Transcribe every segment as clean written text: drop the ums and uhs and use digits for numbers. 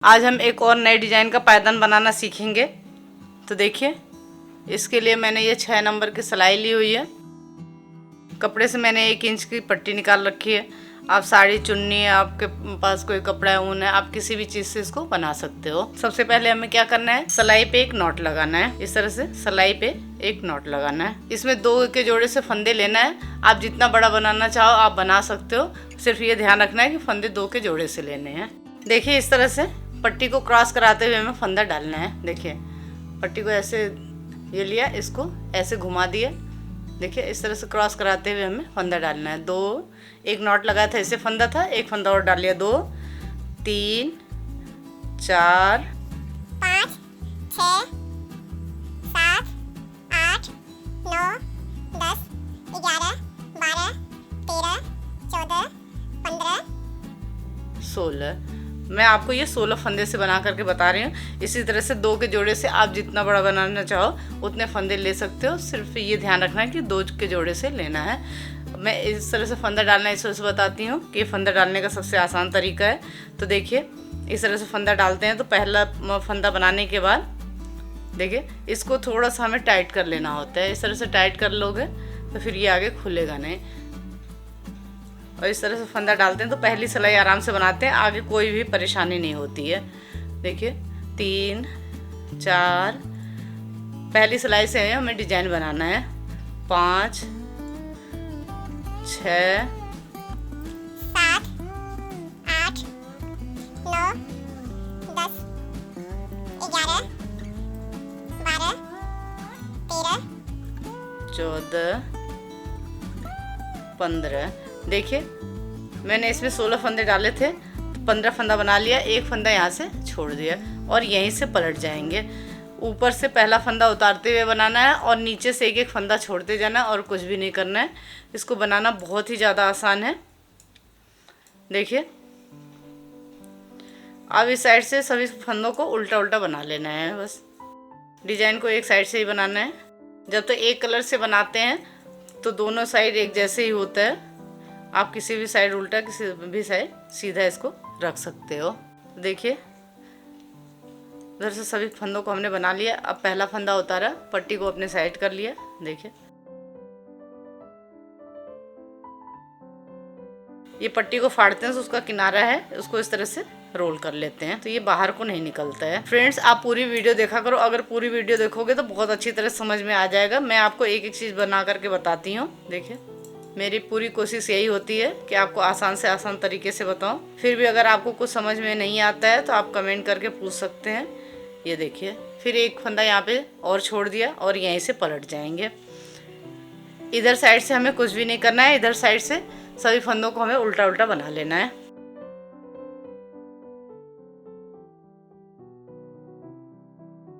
आज हम एक और नए डिज़ाइन का पायदान बनाना सीखेंगे। तो देखिए, इसके लिए मैंने ये 6 नंबर की सिलाई ली हुई है। कपड़े से मैंने 1 इंच की पट्टी निकाल रखी है। आप साड़ी, चुन्नी, आपके पास कोई कपड़ा है, ऊन है, आप किसी भी चीज़ से इसको बना सकते हो। सबसे पहले हमें क्या करना है, सिलाई पे एक नॉट लगाना है। इस तरह से सिलाई पे एक नॉट लगाना है। इसमें 2 के जोड़े से फंदे लेना है। आप जितना बड़ा बनाना चाहो आप बना सकते हो, सिर्फ ये ध्यान रखना है कि फंदे 2 के जोड़े से लेने हैं। देखिए, इस तरह से पट्टी को क्रॉस कराते हुए हमें फंदा डालना है। देखिए, पट्टी को ऐसे ये लिया, इसको ऐसे घुमा दिया। देखिए, इस तरह से क्रॉस कराते हुए हमें फंदा डालना है। 2 एक नॉट लगाया था, इससे फंदा था, एक फंदा और डाल लिया। 2 3 4 5 6 7 8 9 10 11 12 13 14 15 16। मैं आपको ये 16 फंदे से बना करके बता रही हूँ। इसी तरह से 2 के जोड़े से आप जितना बड़ा बनाना चाहो उतने फंदे ले सकते हो। सिर्फ ये ध्यान रखना है कि 2 के जोड़े से लेना है। मैं इस तरह से फंदा डालना इस तरह से बताती हूँ कि फंदा डालने का सबसे आसान तरीका है। तो देखिए, इस तरह से फंदा डालते हैं। तो पहला फंदा बनाने के बाद देखिए, इसको थोड़ा सा हमें टाइट कर लेना होता है। इस तरह से टाइट कर लोगे तो फिर ये आगे खुलेगा नहीं। और इस तरह से फंदा डालते हैं तो पहली सिलाई आराम से बनाते हैं, आगे कोई भी परेशानी नहीं होती है। देखिए, 3 4 पहली सिलाई से हमें डिजाइन बनाना है। 5 6 7 8 9 10 11 12 13 14 15। देखिए, मैंने इसमें 16 फंदे डाले थे, तो 15 फंदा बना लिया। एक फंदा यहाँ से छोड़ दिया और यहीं से पलट जाएंगे। ऊपर से पहला फंदा उतारते हुए बनाना है और नीचे से एक एक फंदा छोड़ते जाना है और कुछ भी नहीं करना है। इसको बनाना बहुत ही ज़्यादा आसान है। देखिए, अब इस साइड से सभी फंदों को उल्टा उल्टा बना लेना है। बस डिजाइन को एक साइड से ही बनाना है। जब तक एक कलर से बनाते हैं तो दोनों साइड एक जैसे ही होता है। आप किसी भी साइड उल्टा, किसी भी साइड सीधा इसको रख सकते हो। देखिए, उधर से सभी फंदों को हमने बना लिया। अब पहला फंदा उतारा, पट्टी को अपने साइड कर लिया। देखिए, ये पट्टी को फाड़ते हैं तो उसका किनारा है, उसको इस तरह से रोल कर लेते हैं तो ये बाहर को नहीं निकलता है। फ्रेंड्स, आप पूरी वीडियो देखा करो। अगर पूरी वीडियो देखोगे तो बहुत अच्छी तरह समझ में आ जाएगा। मैं आपको एक एक चीज़ बना करके बताती हूँ। देखिए, मेरी पूरी कोशिश यही होती है कि आपको आसान से आसान तरीके से बताऊं। फिर भी अगर आपको कुछ समझ में नहीं आता है तो आप कमेंट करके पूछ सकते हैं। ये देखिए, फिर एक फंदा यहाँ पे और छोड़ दिया और यहीं से पलट जाएंगे। इधर साइड से हमें कुछ भी नहीं करना है। इधर साइड से सभी फंदों को हमें उल्टा उल्टा बना लेना है।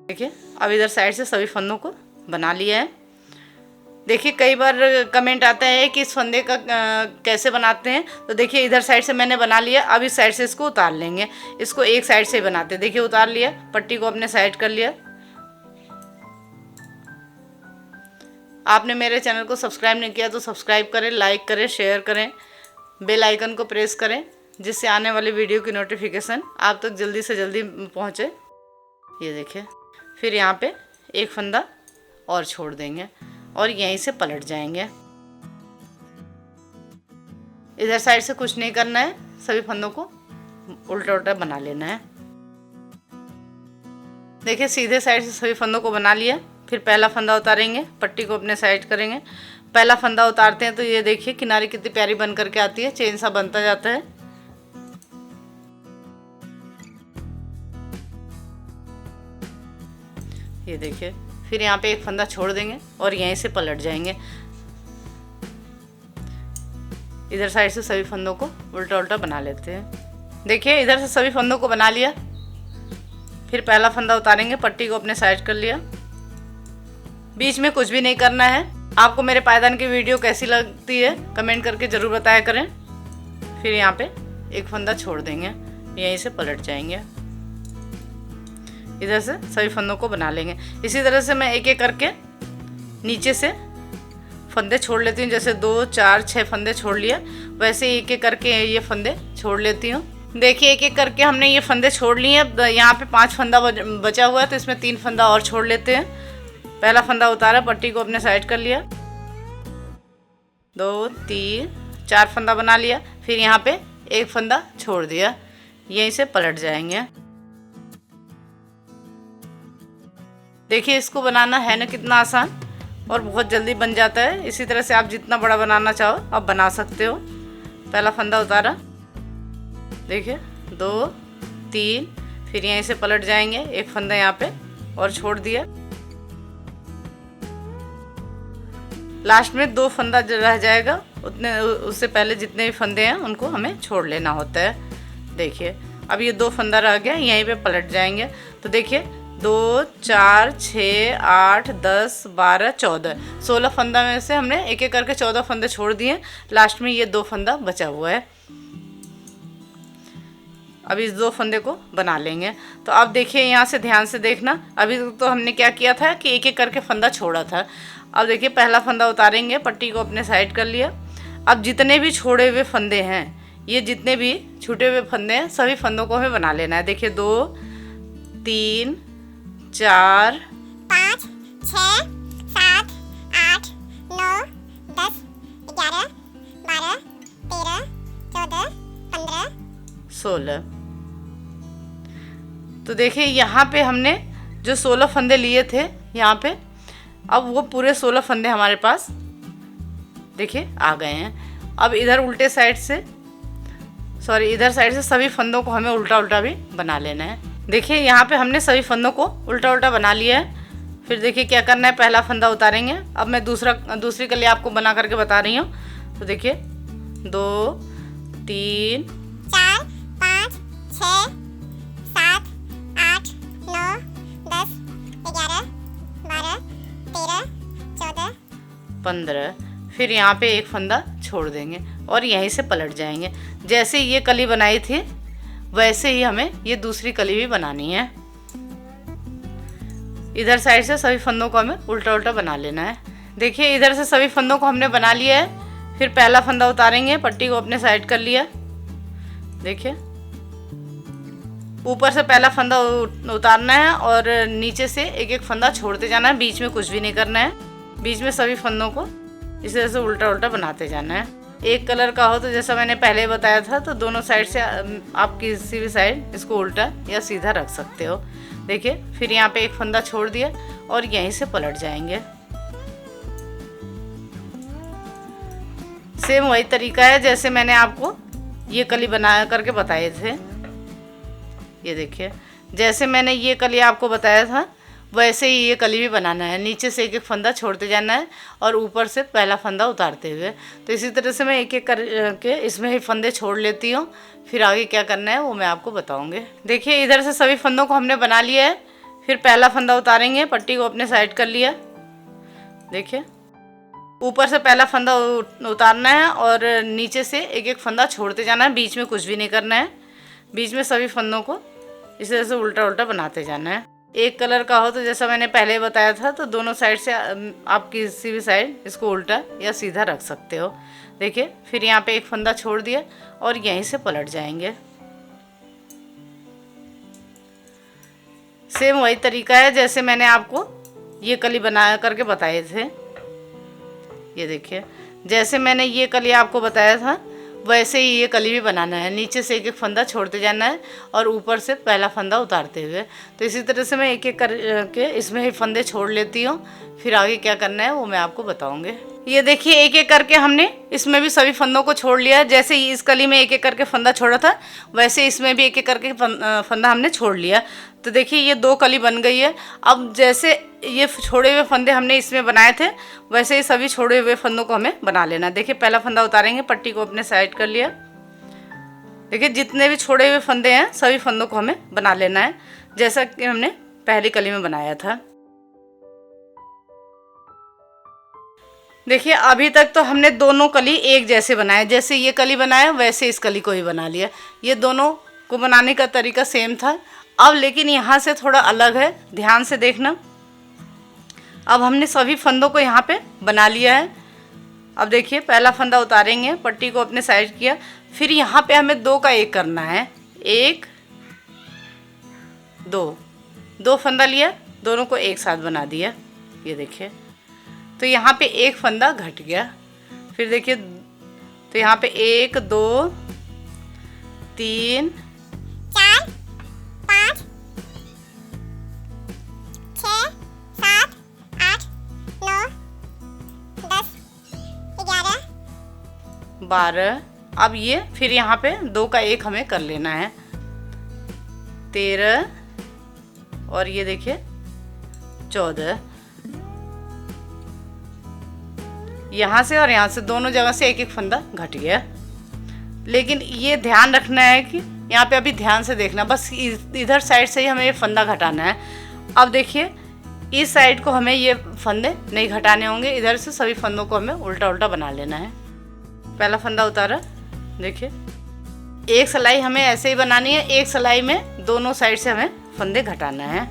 देखिए, अब इधर साइड से सभी फंदों को बना लिया है। देखिए, कई बार कमेंट आता है कि इस फंदे का कैसे बनाते हैं। तो देखिए, इधर साइड से मैंने बना लिया। अब इस साइड से इसको उतार लेंगे। इसको एक साइड से बनाते हैं। देखिए, उतार लिया, पट्टी को अपने साइड कर लिया। आपने मेरे चैनल को सब्सक्राइब नहीं किया तो सब्सक्राइब करें, लाइक करें, शेयर करें, बेल आइकन को प्रेस करें, जिससे आने वाली वीडियो की नोटिफिकेशन आप तक जल्दी से जल्दी पहुँचे। ये देखिए, फिर यहाँ पे एक फंदा और छोड़ देंगे और यहीं से पलट जाएंगे। इधर साइड से कुछ नहीं करना है, सभी फंदों को उल्टा उल्टा बना लेना है। देखिए, सीधे साइड से सभी फंदों को बना लिया। फिर पहला फंदा उतारेंगे, पट्टी को अपने साइड करेंगे। पहला फंदा उतारते हैं तो ये देखिए, किनारे कितनी प्यारी बन करके आती है, चेन सा बनता जाता है। ये देखिए, फिर यहाँ पे एक फंदा छोड़ देंगे और यहीं से पलट जाएंगे। इधर साइड से सभी फंदों को उल्टा उल्टा बना लेते हैं। देखिए, इधर से सभी फंदों को बना लिया। फिर पहला फंदा उतारेंगे, पट्टी को अपने साइड कर लिया। बीच में कुछ भी नहीं करना है। आपको मेरे पायदान की वीडियो कैसी लगती है कमेंट करके ज़रूर बताया करें। फिर यहाँ पे एक फंदा छोड़ देंगे, यहीं से पलट जाएंगे। इधर से सभी फंदों को बना लेंगे। इसी तरह से मैं एक एक करके नीचे से फंदे छोड़ लेती हूँ। जैसे 2 4 6 फंदे छोड़ लिए, वैसे एक एक करके ये फंदे छोड़ लेती हूँ। देखिए एक एक करके हमने ये फंदे छोड़ लिए। अब यहाँ पे 5 फंदा बचा हुआ है, तो इसमें 3 फंदा और छोड़ लेते हैं। पहला फंदा उतारा, पट्टी को अपने साइड कर लिया, 2 3 4 फंदा बना लिया। फिर यहाँ पे एक फंदा छोड़ दिया, यहीं से पलट जाएंगे। देखिए इसको बनाना है ना कितना आसान और बहुत जल्दी बन जाता है। इसी तरह से आप जितना बड़ा बनाना चाहो आप बना सकते हो। पहला फंदा उतारा, देखिए 2 3, फिर यहीं से पलट जाएंगे, एक फंदा यहाँ पे और छोड़ दिया। लास्ट में 2 फंदा जो रह जाएगा, उतने उससे पहले जितने भी फंदे हैं उनको हमें छोड़ लेना होता है। देखिए अब ये 2 फंदा रह गया, यहीं पे पलट जाएंगे। तो देखिए 2 4 6 8 10 12 14, 16 फंदा में से हमने एक एक करके 14 फंदे छोड़ दिए। लास्ट में ये 2 फंदा बचा हुआ है। अब इस 2 फंदे को बना लेंगे। तो अब देखिए यहाँ से ध्यान से देखना, अभी तो हमने क्या किया था कि एक एक करके फंदा छोड़ा था। अब देखिए पहला फंदा उतारेंगे, पट्टी को अपने साइड कर लिया। अब जितने भी छोड़े हुए फंदे हैं, ये जितने भी छूटे हुए फंदे हैं, सभी फंदों को हमें बना लेना है। देखिए 2 3 4 5 6 7 8 9 10 11 12 13 14 15 16। तो देखिए यहाँ पे हमने जो 16 फंदे लिए थे यहाँ पे, अब वो पूरे 16 फंदे हमारे पास देखिए आ गए हैं। अब इधर उल्टे साइड से इधर साइड से सभी फंदों को हमें उल्टा उल्टा भी बना लेना है। देखिए यहाँ पे हमने सभी फंदों को उल्टा उल्टा बना लिया है। फिर देखिए क्या करना है, पहला फंदा उतारेंगे। अब मैं दूसरी कली आपको बना करके बता रही हूँ। तो देखिए 2 3 4 5 6 7 8 9 10 11 12 13 14 15। फिर यहाँ पे एक फंदा छोड़ देंगे और यहीं से पलट जाएंगे। जैसे ये कली बनाई थी वैसे ही हमें ये दूसरी कली भी बनानी है। इधर साइड से सभी फंदों को हमें उल्टा उल्टा बना लेना है। देखिए इधर से सभी फंदों को हमने बना लिया है। फिर पहला फंदा उतारेंगे, पट्टी को अपने साइड कर लिया। देखिए ऊपर से पहला फंदा उतारना है और नीचे से एक एक फंदा छोड़ते जाना है, बीच में कुछ भी नहीं करना है। बीच में सभी फंदों को इस तरह से उल्टा उल्टा बनाते जाना है। एक कलर का हो तो जैसा मैंने पहले बताया था, तो दोनों साइड से आप किसी भी साइड इसको उल्टा या सीधा रख सकते हो। देखिए फिर यहाँ पे एक फंदा छोड़ दिया और यहीं से पलट जाएंगे। सेम वही तरीका है जैसे मैंने आपको ये कली बना करके बताए थे। ये देखिए जैसे मैंने ये कली आपको बताया था वैसे ही ये कली भी बनाना है। नीचे से एक एक फंदा छोड़ते जाना है और ऊपर से पहला फंदा उतारते हुए। तो इसी तरह से मैं एक एक करके इसमें ही फंदे छोड़ लेती हूँ। फिर आगे क्या करना है वो मैं आपको बताऊँगी। देखिए इधर से सभी फंदों को हमने बना लिया है। फिर पहला फंदा उतारेंगे, पट्टी को अपने साइड कर लिया। देखिए ऊपर से पहला फंदा उतारना है और नीचे से एक एक फंदा छोड़ते जाना है, बीच में कुछ भी नहीं करना है। बीच में सभी फंदों को इस तरह से उल्टा उल्टा बनाते जाना है। एक कलर का हो तो जैसा मैंने पहले बताया था, तो दोनों साइड से आप किसी भी साइड इसको उल्टा या सीधा रख सकते हो। देखिए फिर यहाँ पे एक फंदा छोड़ दिया और यहीं से पलट जाएंगे। सेम वही तरीका है जैसे मैंने आपको ये कली बना करके बताए थे। ये देखिए जैसे मैंने ये कली आपको बताया था वैसे ही ये कली भी बनाना है। नीचे से एक एक फंदा छोड़ते जाना है और ऊपर से पहला फंदा उतारते हुए। तो इसी तरह से मैं एक एक करके इसमें ही फंदे छोड़ लेती हूँ। फिर आगे क्या करना है वो मैं आपको बताऊँगी। ये देखिए एक एक करके हमने इसमें भी सभी फंदों को छोड़ लिया। जैसे इस कली में एक एक करके फंदा छोड़ा था वैसे इसमें भी एक एक करके फंदा हमने छोड़ लिया। तो देखिए ये 2 कली बन गई है। अब जैसे ये छोड़े हुए फंदे हमने इसमें बनाए थे वैसे ही सभी छोड़े हुए फंदों को हमें बना लेना। देखिए पहला फंदा उतारेंगे, पट्टी को अपने साइड कर लिया। देखिए जितने भी छोड़े हुए फंदे हैं सभी फंदों को हमें बना लेना है जैसा कि हमने पहली कली में बनाया था। देखिए अभी तक तो हमने दोनों कली एक जैसे बनाए, जैसे ये कली बनाया वैसे इस कली को ही बना लिया। ये दोनों को बनाने का तरीका सेम था। अब लेकिन यहाँ से थोड़ा अलग है, ध्यान से देखना। अब हमने सभी फंदों को यहाँ पे बना लिया है। अब देखिए पहला फंदा उतारेंगे, पट्टी को अपने साइड किया। फिर यहाँ पे हमें 2 का 1 करना है। 1 2 फंदा लिया, दोनों को एक साथ बना दिया। ये देखिए, तो यहाँ पे एक फंदा घट गया। फिर देखिए, तो यहाँ पे 1 2 3 4 5 6 7 8 9 10 11 12। अब ये फिर यहाँ पे 2 का 1 हमें कर लेना है। 13 और ये देखिए 14। यहाँ से और यहाँ से दोनों जगह से एक एक फंदा घट गया। लेकिन ये ध्यान रखना है कि यहाँ पे अभी ध्यान से देखना, बस इधर साइड से ही हमें ये फंदा घटाना है। अब देखिए, इस साइड को हमें ये फंदे नहीं घटाने होंगे, इधर से सभी फंदों को हमें उल्टा उल्टा बना लेना है। पहला फंदा उतारा, देखिए एक सिलाई हमें ऐसे ही बनानी है, एक सिलाई में दोनों साइड से हमें फंदे घटाना है।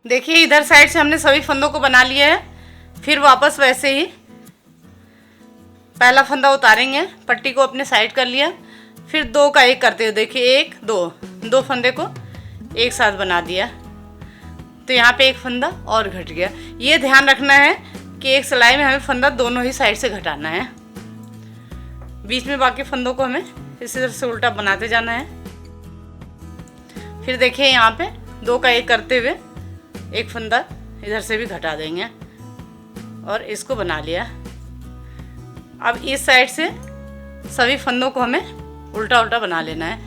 देखिए इधर साइड से हमने सभी फंदों को बना लिया है। फिर वापस वैसे ही पहला फंदा उतारेंगे, पट्टी को अपने साइड कर लिया, फिर 2 का 1 करते हुए देखिए 1 2 फंदे को एक साथ बना दिया। तो यहाँ पे एक फंदा और घट गया। ये ध्यान रखना है कि एक सिलाई में हमें फंदा दोनों ही साइड से घटाना है। बीच में बाकी फंदों को हमें इसी तरह से उल्टा बनाते जाना है। फिर देखिए यहाँ पे 2 का 1 करते हुए एक फंदा इधर से भी घटा देंगे और इसको बना लिया। अब इस साइड से सभी फंदों को हमें उल्टा उल्टा बना लेना है।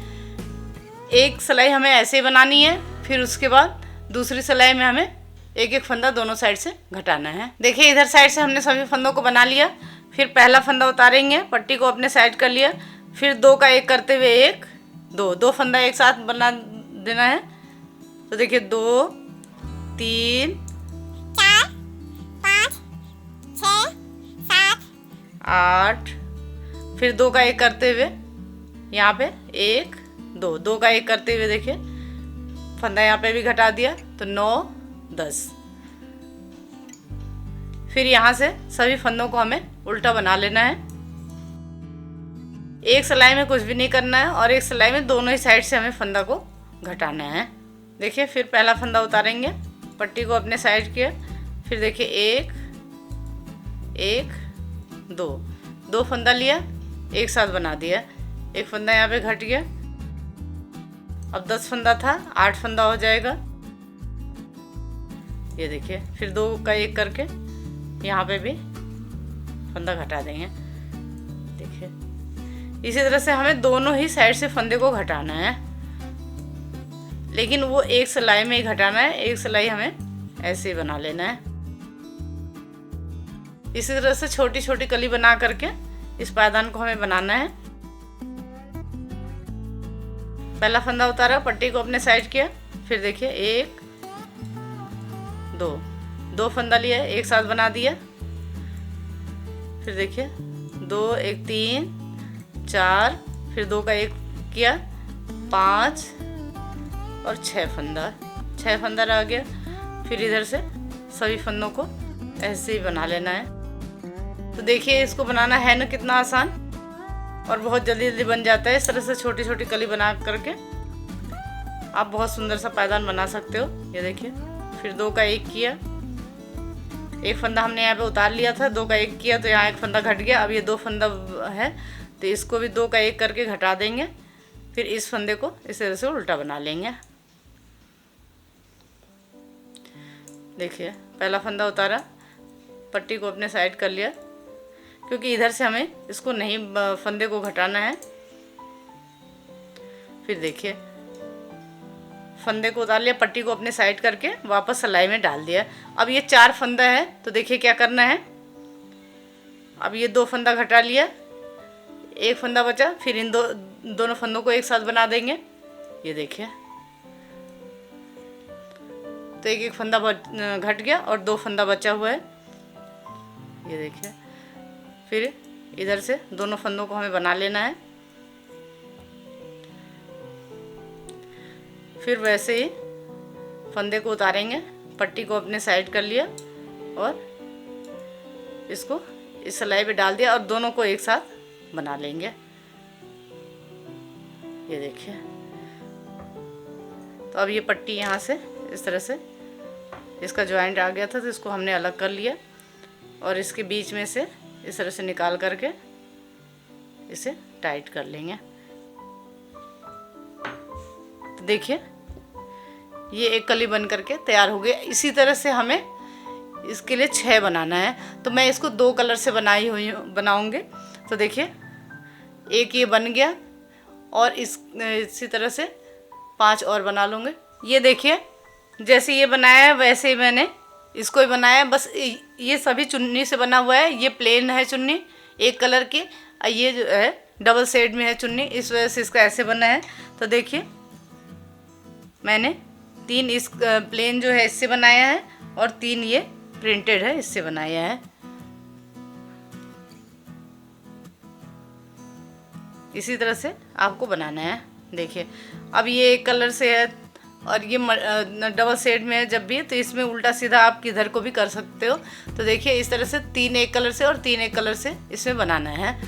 एक सिलाई हमें ऐसे ही बनानी है, फिर उसके बाद दूसरी सिलाई में हमें एक एक फंदा दोनों साइड से घटाना है। देखिए इधर साइड से हमने सभी फंदों को बना लिया। फिर पहला फंदा उतारेंगे, पट्टी को अपने साइड कर लिया, फिर 2 का 1 करते हुए 1 2 फंदा एक साथ बना देना है। तो देखिए 2 3 4 5 6 7 8। फिर 2 का 1 करते हुए यहाँ पे 1 2 का 1 करते हुए देखिए फंदा यहाँ पे भी घटा दिया, तो 9 10। फिर यहाँ से सभी फंदों को हमें उल्टा बना लेना है। एक सिलाई में कुछ भी नहीं करना है और एक सिलाई में दोनों ही साइड से हमें फंदा को घटाना है। देखिए फिर पहला फंदा उतारेंगे, पट्टी को अपने साइड किया, फिर देखिए 1 2 फंदा लिया, एक साथ बना दिया। एक फंदा यहाँ पे घट गया। अब 10 फंदा था, 8 फंदा हो जाएगा। ये देखिए फिर 2 का 1 करके यहाँ पे भी फंदा घटा देंगे। देखिए इसी तरह से हमें दोनों ही साइड से फंदे को घटाना है, लेकिन वो एक सिलाई में ही घटाना है। एक सिलाई हमें ऐसे ही बना लेना है। इसी तरह से छोटी छोटी कली बना करके इस पायदान को हमें बनाना है। पहला फंदा उतारा, पट्टी को अपने साइड किया, फिर देखिए 1 2 फंदा लिया, एक साथ बना दिया। फिर देखिए 2 1 3 4, फिर 2 का 1 किया, 5 और 6 फंदा रह गया। फिर इधर से सभी फंदों को ऐसे ही बना लेना है। तो देखिए इसको बनाना है ना कितना आसान और बहुत जल्दी जल्दी बन जाता है। इस तरह से छोटी छोटी कली बना करके आप बहुत सुंदर सा पायदान बना सकते हो। ये देखिए फिर 2 का 1 किया, एक फंदा हमने यहाँ पे उतार लिया था, 2 का 1 किया तो यहाँ एक फंदा घट गया। अब ये 2 फंदा है तो इसको भी 2 का 1 करके घटा देंगे। फिर इस फंदे को इस तरह से उल्टा बना लेंगे। देखिए पहला फंदा उतारा, पट्टी को अपने साइड कर लिया, क्योंकि इधर से हमें इसको नहीं फंदे को घटाना है। फिर देखिए फंदे को उतार लिया, पट्टी को अपने साइड करके वापस सिलाई में डाल दिया। अब ये 4 फंदा है तो देखिए क्या करना है। अब ये 2 फंदा घटा लिया, एक फंदा बचा, फिर इन दोनों फंदों को एक साथ बना देंगे। ये देखिए तो एक फंदा घट गया और 2 फंदा बचा हुआ है। ये देखिए फिर इधर से दोनों फंदों को हमें बना लेना है। फिर वैसे ही फंदे को उतारेंगे, पट्टी को अपने साइड कर लिया और इसको इस सिलाई पे डाल दिया और दोनों को एक साथ बना लेंगे। ये देखिए। तो अब ये पट्टी यहाँ से इस तरह से इसका जॉइंट आ गया था, तो इसको हमने अलग कर लिया और इसके बीच में से इस तरह से निकाल करके इसे टाइट कर लेंगे। तो देखिए ये एक कली बन करके तैयार हो गई। इसी तरह से हमें इसके लिए 6 बनाना है, तो मैं इसको 2 कलर से बनाऊंगी। तो देखिए एक ये बन गया और इसी तरह से 5 और बना लूँगे। ये देखिए जैसे ये बनाया है वैसे ही मैंने इसको ही बनाया है, बस ये सभी चुन्नी से बना हुआ है। ये प्लेन है चुन्नी एक कलर की, ये जो है डबल शेड में है चुन्नी, इस वजह से इसका ऐसे बना है। तो देखिए मैंने 3 इस प्लेन जो है इससे बनाया है और 3 ये प्रिंटेड है इससे बनाया है। इसी तरह से आपको बनाना है। देखिए अब ये एक कलर से है और ये डबल शेड में है जब भी, तो इसमें उल्टा सीधा आप किधर को भी कर सकते हो। तो देखिए इस तरह से 3 एक कलर से और 3 एक कलर से इसमें बनाना है।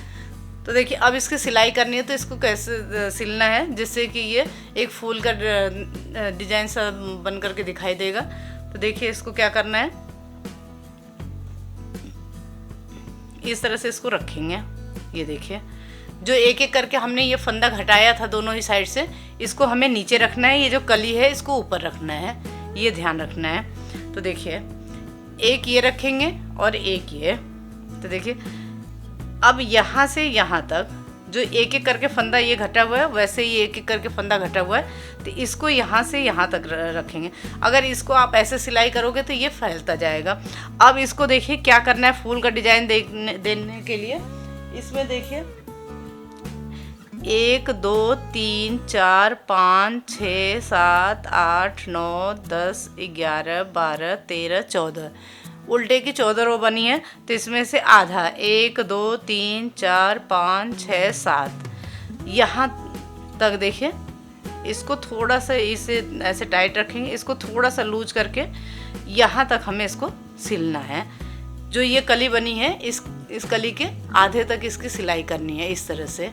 तो देखिए अब इसकी सिलाई करनी है, तो इसको कैसे सिलना है जिससे कि ये एक फूल का डिजाइन सा बन करके दिखाई देगा। तो देखिए इसको क्या करना है, इस तरह से इसको रखेंगे। ये देखिए जो एक एक करके हमने ये फंदा घटाया था दोनों ही साइड से, इसको हमें नीचे रखना है। ये जो कली है इसको ऊपर रखना है, ये ध्यान रखना है। तो देखिए एक ये रखेंगे और एक ये। तो देखिए अब यहाँ से यहाँ तक जो एक एक करके फंदा ये घटा हुआ है, वैसे ही एक एक करके फंदा घटा हुआ है, तो इसको यहाँ से यहाँ तक रखेंगे। अगर इसको आप ऐसे सिलाई करोगे तो ये फैलता जाएगा। अब इसको देखिए क्या करना है, फूल का डिजाइन देने के लिए इसमें देखिए 1 2 3 4 5 6 7 8 9 10 11 12 13 14 उल्टे की 14 रो बनी है। तो इसमें से आधा 1 2 3 4 5 6 7 यहाँ तक देखिए। इसको थोड़ा सा इसे ऐसे टाइट रखेंगे, इसको थोड़ा सा लूज करके यहाँ तक हमें इसको सिलना है। जो ये कली बनी है इस कली के आधे तक इसकी सिलाई करनी है इस तरह से।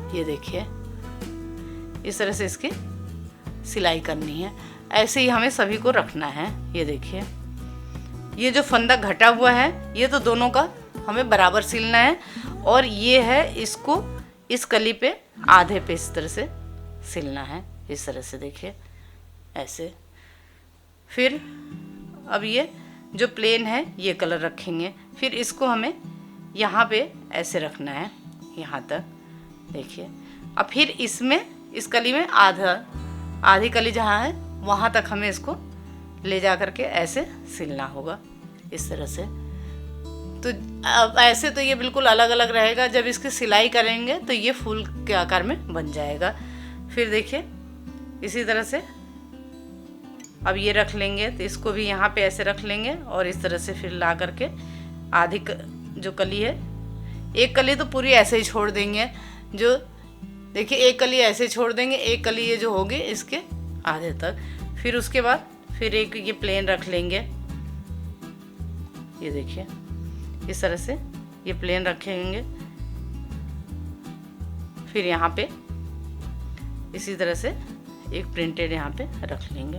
ये देखिए इस तरह से इसकी सिलाई करनी है। ऐसे ही हमें सभी को रखना है। ये देखिए ये जो फंदा घटा हुआ है ये तो दोनों का हमें बराबर सिलना है, और ये है इसको इस कली पे आधे पे इस तरह से सिलना है। इस तरह से देखिए ऐसे। फिर अब ये जो प्लेन है ये कलर रखेंगे, फिर इसको हमें यहाँ पे ऐसे रखना है यहाँ तक। देखिए अब फिर इसमें इस कली में आधी कली जहाँ है वहाँ तक हमें इसको ले जा करके ऐसे सिलना होगा इस तरह से। तो अब ऐसे तो ये बिल्कुल अलग अलग रहेगा, जब इसकी सिलाई करेंगे तो ये फूल के आकार में बन जाएगा। फिर देखिए इसी तरह से अब ये रख लेंगे, तो इसको भी यहाँ पे ऐसे रख लेंगे और इस तरह से फिर ला करके आधी जो कली है, एक कली तो पूरी ऐसे ही छोड़ देंगे। जो देखिए एक कली ऐसे छोड़ देंगे, एक कली ये जो होगी इसके आधे तक। फिर उसके बाद फिर एक ये प्लेन रख लेंगे। ये देखिए इस तरह से ये प्लेन रखेंगे। फिर यहाँ पे इसी तरह से एक प्रिंटेड यहाँ पे रख लेंगे।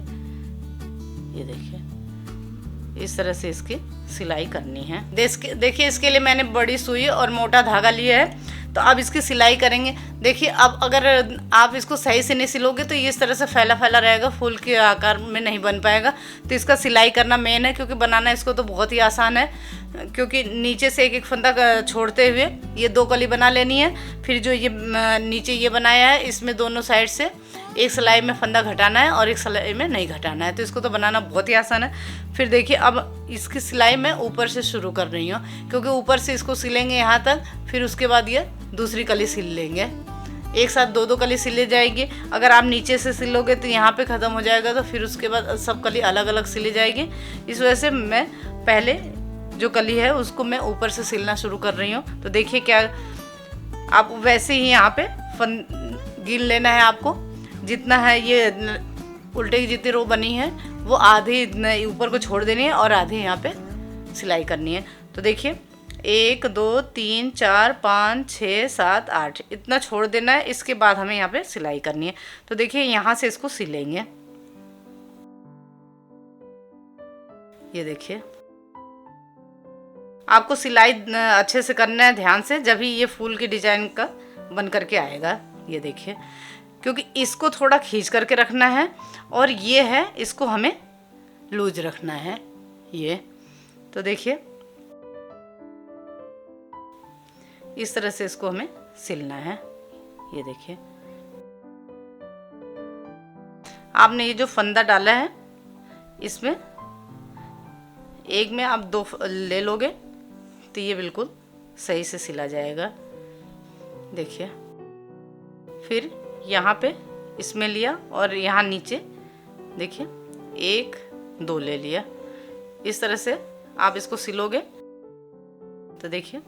ये देखिए इस तरह से इसकी सिलाई करनी है। देखिए इसके लिए मैंने बड़ी सुई और मोटा धागा लिया है। तो अब इसकी सिलाई करेंगे। देखिए अब अगर आप इसको सही से नहीं सिलोगे तो ये इस तरह से फैला फैला रहेगा, फूल के आकार में नहीं बन पाएगा। तो इसका सिलाई करना मेन है, क्योंकि बनाना इसको तो बहुत ही आसान है। क्योंकि नीचे से एक एक फंदा छोड़ते हुए ये 2 कली बना लेनी है। फिर जो ये नीचे ये बनाया है इसमें दोनों साइड से एक सिलाई में फंदा घटाना है और एक सिलाई में नहीं घटाना है। तो इसको तो बनाना बहुत ही आसान है। फिर देखिए अब इसकी सिलाई मैं ऊपर से शुरू कर रही हूँ, क्योंकि ऊपर से इसको सिलेंगे यहाँ तक, फिर उसके बाद ये दूसरी कली सिल लेंगे। एक साथ 2 कली सिले जाएगी। अगर आप नीचे से सिलोगे तो यहाँ पे ख़त्म हो जाएगा, तो फिर उसके बाद सब कली अलग अलग सिली जाएगी। इस वजह से मैं पहले जो कली है उसको मैं ऊपर से सिलना शुरू कर रही हूँ। तो देखिए क्या आप वैसे ही यहाँ पे गिन लेना है आपको, जितना है ये उल्टे की जितनी रो बनी है वो आधी ऊपर को छोड़ देनी है और आधी यहाँ पे सिलाई करनी है। तो देखिए 1 2 3 4 5 6 7 8 इतना छोड़ देना है। इसके बाद हमें यहाँ पे सिलाई करनी है। तो देखिए यहाँ से इसको सिलेंगे। ये देखिए आपको सिलाई अच्छे से करना है, ध्यान से, जब ही ये फूल की डिजाइन का बन करके आएगा। ये देखिए, क्योंकि इसको थोड़ा खींच करके रखना है और ये है इसको हमें लूज रखना है। ये तो देखिए इस तरह से इसको हमें सिलना है। ये देखिए आपने ये जो फंदा डाला है इसमें एक में आप 2 ले लोगे तो ये बिल्कुल सही से सिला जाएगा। देखिए फिर यहाँ पे इसमें लिया और यहाँ नीचे देखिए 1 2 ले लिया। इस तरह से आप इसको सिलोगे तो देखिए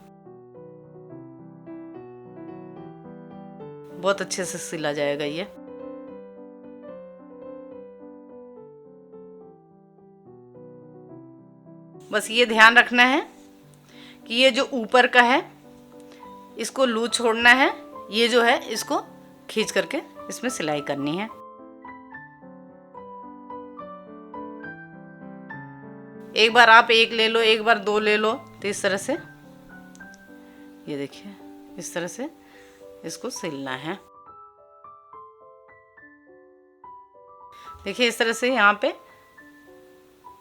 बहुत अच्छे से सिला जाएगा ये। बस ये ध्यान रखना है कि ये जो ऊपर का है इसको लूज छोड़ना है, ये जो है इसको खींच करके इसमें सिलाई करनी है। एक बार आप 1 ले लो, एक बार 2 ले लो, तो इस तरह से ये देखिए इस तरह से इसको सिलना है। देखिए इस तरह से यहाँ पे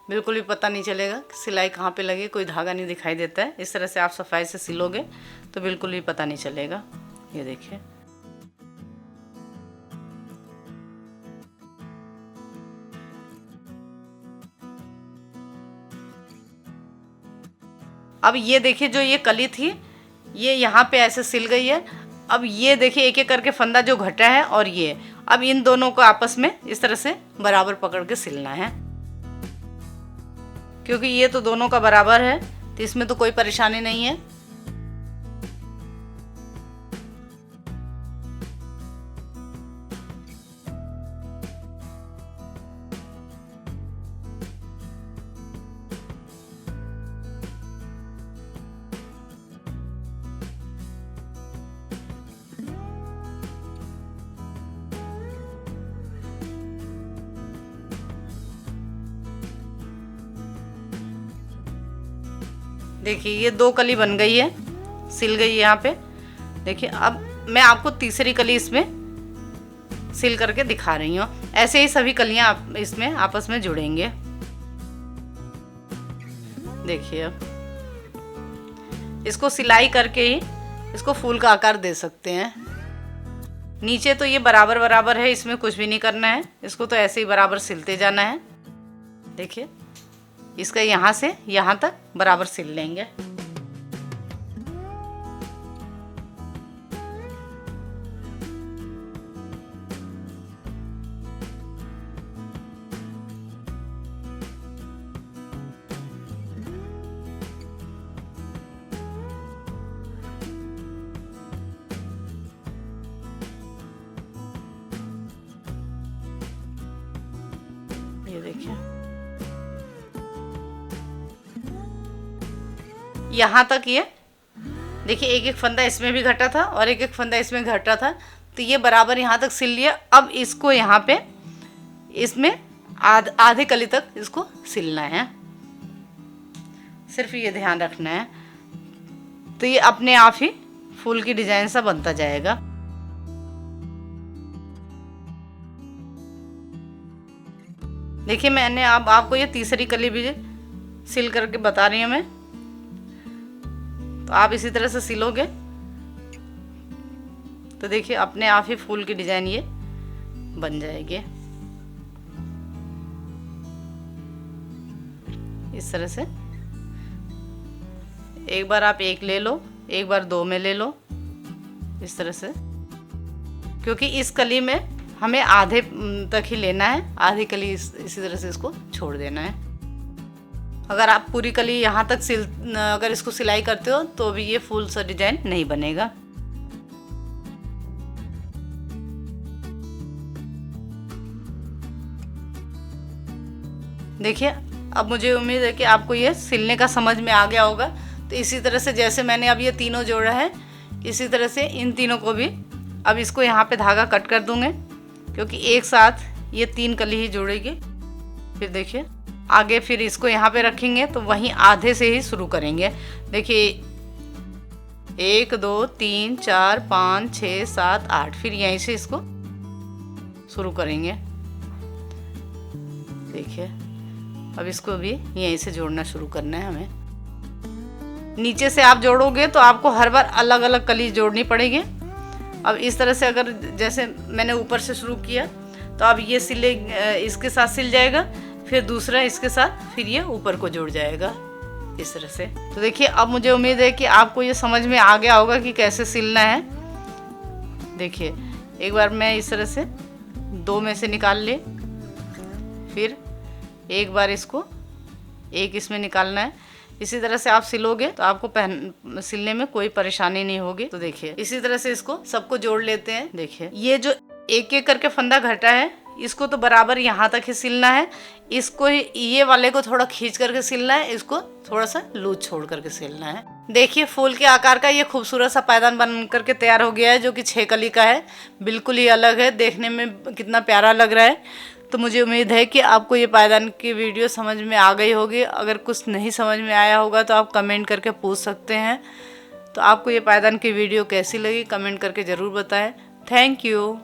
बिल्कुल भी पता नहीं चलेगा कि सिलाई कहाँ पे लगी, कोई धागा नहीं दिखाई देता है। इस तरह से आप सफाई से सिलोगे तो बिल्कुल भी पता नहीं चलेगा। ये देखिए अब ये देखिए जो ये कली थी ये यहाँ पे ऐसे सिल गई है। अब ये देखिए एक एक करके फंदा जो घटा है और ये अब इन दोनों को आपस में इस तरह से बराबर पकड़ के सिलना है, क्योंकि ये तो दोनों का बराबर है तो इसमें तो कोई परेशानी नहीं है। देखिए ये 2 कली बन गई है, सिल गई है यहाँ पे। देखिए अब मैं आपको तीसरी कली इसमें सिल करके दिखा रही हूँ। ऐसे ही सभी कलियाँ आप इसमें आपस में जुड़ेंगे। देखिए अब इसको सिलाई करके ही इसको फूल का आकार दे सकते हैं। नीचे तो ये बराबर बराबर है, इसमें कुछ भी नहीं करना है, इसको तो ऐसे ही बराबर सिलते जाना है। देखिए इसका यहाँ से यहाँ तक बराबर सिल लेंगे। ये देखिए यहाँ तक ये देखिए एक एक फंदा इसमें भी घटा था और एक एक फंदा इसमें घटा था, तो ये बराबर यहाँ तक सिल लिया। अब इसको यहाँ पे इसमें आधे कली तक इसको सिलना है, सिर्फ ये ध्यान रखना है। तो ये अपने आप ही फूल की डिजाइन सा बनता जाएगा। देखिए मैंने अब आपको ये तीसरी कली भी सिल करके बता रही हूँ मैं, तो आप इसी तरह से सिलोगे तो देखिए अपने आप ही फूल की डिजाइन ये बन जाएगी। इस तरह से एक बार आप 1 ले लो, एक बार 2 में ले लो, इस तरह से, क्योंकि इस कली में हमें आधे तक ही लेना है, आधी कली इसी तरह से इसको छोड़ देना है। अगर आप पूरी कली यहाँ तक अगर इसको सिलाई करते हो तो भी ये फूल सा डिजाइन नहीं बनेगा। देखिए अब मुझे उम्मीद है कि आपको ये सिलने का समझ में आ गया होगा। तो इसी तरह से जैसे मैंने अब ये तीनों जोड़ा है, इसी तरह से इन तीनों को भी अब इसको यहाँ पे धागा कट कर दूंगे, क्योंकि एक साथ ये 3 कली ही जोड़ेगी। फिर देखिए आगे फिर इसको यहाँ पे रखेंगे तो वहीं आधे से ही शुरू करेंगे। देखिए 1 2 3 4 5 6 7 8, फिर यहीं से इसको शुरू करेंगे। देखिए अब इसको भी यहीं से जोड़ना शुरू करना है हमें। नीचे से आप जोड़ोगे तो आपको हर बार अलग अलग कली जोड़नी पड़ेगी। अब इस तरह से अगर जैसे मैंने ऊपर से शुरू किया तो अब ये सिले इसके साथ सिल जाएगा, फिर दूसरा इसके साथ, फिर ये ऊपर को जुड़ जाएगा इस तरह से। तो देखिए अब मुझे उम्मीद है कि आपको ये समझ में आ गया होगा कि कैसे सिलना है। देखिए एक बार मैं इस तरह से 2 में से निकाल ली, फिर एक बार इसको एक इसमें निकालना है। इसी तरह से आप सिलोगे तो आपको सिलने में कोई परेशानी नहीं होगी। तो देखिए इसी तरह से इसको सबको जोड़ लेते हैं। देखिए ये जो एक एक करके फंदा घटा है, इसको तो बराबर यहाँ तक ही सिलना है। इसको ये वाले को थोड़ा खींच करके सिलना है, इसको थोड़ा सा लूज छोड़ करके सिलना है। देखिए फूल के आकार का ये खूबसूरत सा पायदान बन करके तैयार हो गया है, जो कि 6 कली का है। बिल्कुल ही अलग है, देखने में कितना प्यारा लग रहा है। तो मुझे उम्मीद है कि आपको ये पायदान की वीडियो समझ में आ गई होगी। अगर कुछ नहीं समझ में आया होगा तो आप कमेंट करके पूछ सकते हैं। तो आपको ये पायदान की वीडियो कैसी लगी कमेंट करके ज़रूर बताएं। Thank you.